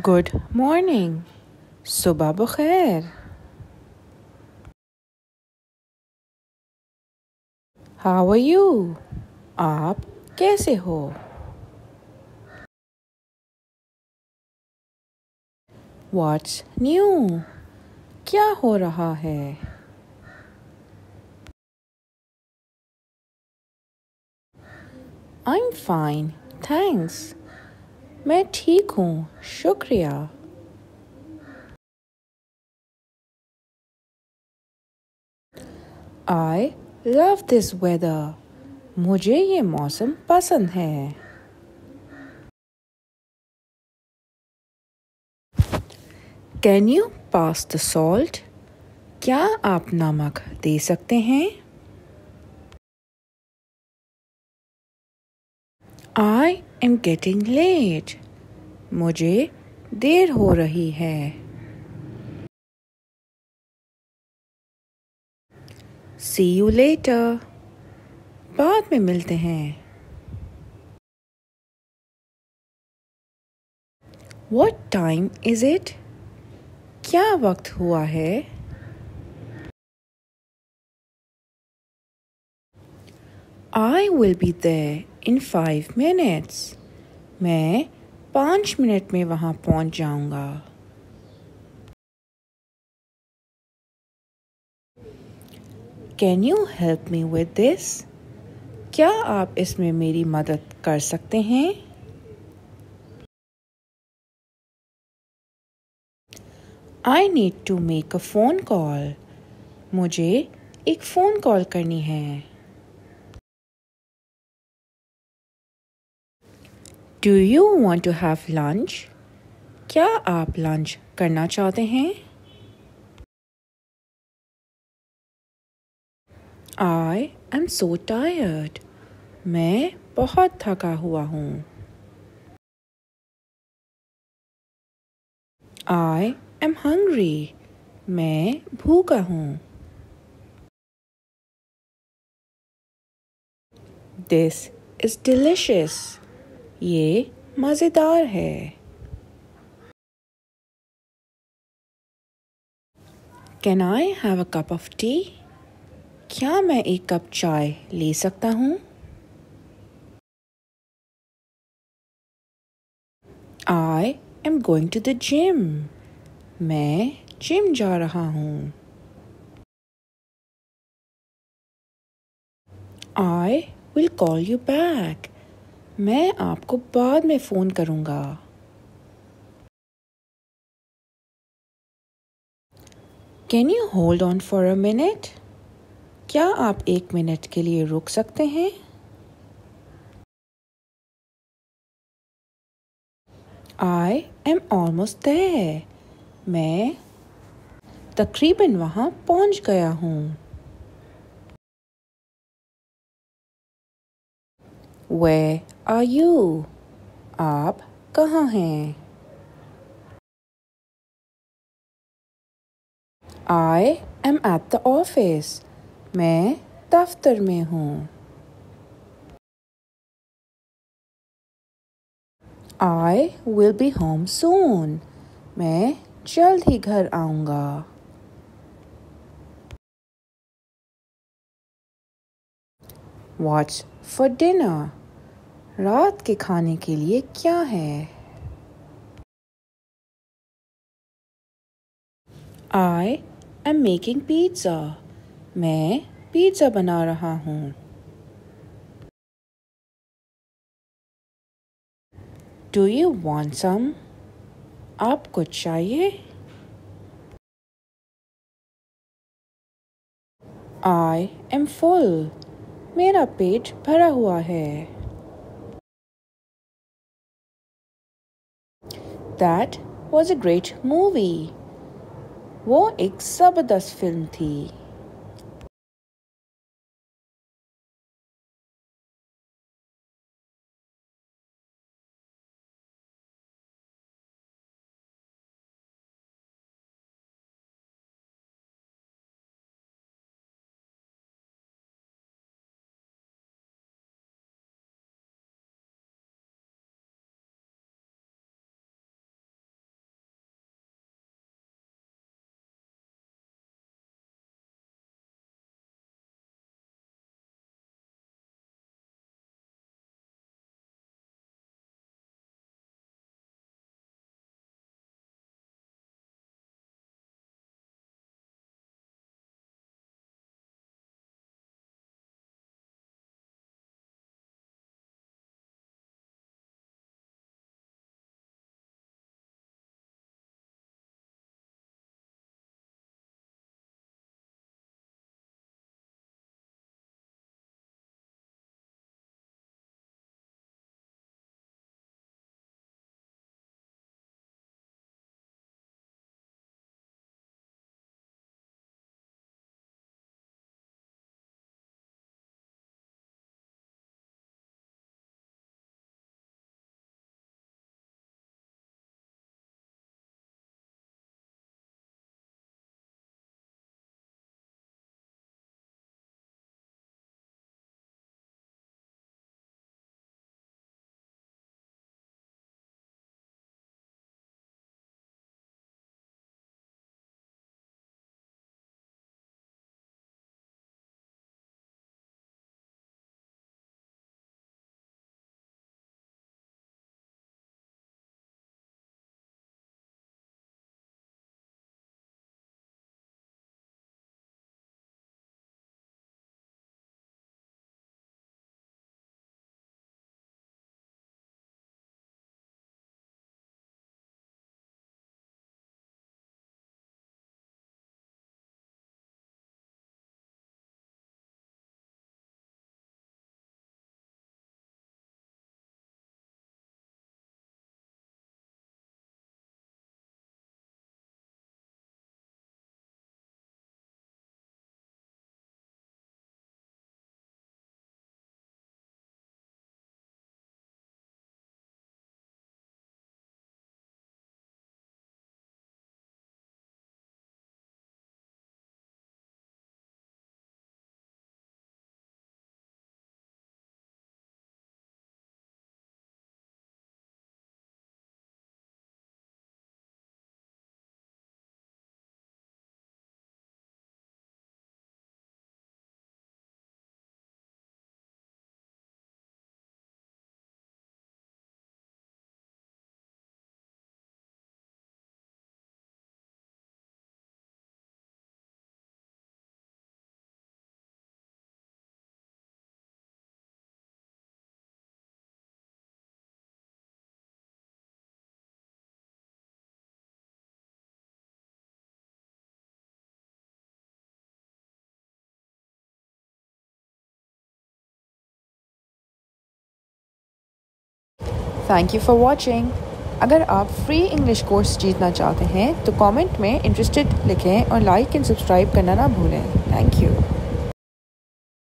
Good morning. सुबह बखैर. How are you? आप कैसे हो? What's new? क्या हो रहा है? I'm fine, thanks. मैं ठीक हूँ, शुक्रिया. I love this weather. मुझे ये मौसम पसंद है. Can you pass the salt? क्या आप नमक दे सकते हैं? I am getting late. मुझे देर हो रही है. See you later. बाद में मिलते हैं. What time is it? क्या वक्त हुआ है? I will be there in 5 minutes. मैं 5 मिनट में वहाँ पहुँच जाऊँगा. Can you help me with this? क्या आप इसमें मेरी मदद कर सकते हैं? I need to make a phone call. मुझे एक फ़ोन कॉल करनी है. Do you want to have lunch? क्या आप लंच करना चाहते हैं? I am so tired. मैं बहुत थका हुआ हूँ. I am hungry. मैं भूखा हूँ. This is delicious. ये मज़ेदार है. Can I have a cup of tea? क्या मैं एक कप चाय ले सकता हूँ? I am going to the gym. मैं जिम जा रहा हूँ. I will call you back. मैं आपको बाद में फ़ोन करूँगा. Can you hold on for a minute? क्या आप 1 मिनट के लिए रुक सकते हैं? I am almost there. मैं तकरीबन वहाँ पहुँच गया हूँ. Where are you? आप कहाँ हैं? I am at the office. मैं दफ्तर में हूँ. I will be home soon. मैं जल्द ही घर आऊँगा. What's for dinner? रात के खाने के लिए क्या है? I am making pizza. मैं पिज़्ज़ा बना रहा हूँ. Do you want some? आपको चाहिए? I am full. मेरा पेट भरा हुआ है. That was a great movie. वो एक ज़बरदस्त फिल्म थी. Thank you for watching. अगर आप फ्री इंग्लिश कोर्स जीतना चाहते हैं तो कमेंट में इंटरेस्टेड लिखें और लाइक एंड सब्सक्राइब करना ना भूलें। Thank you.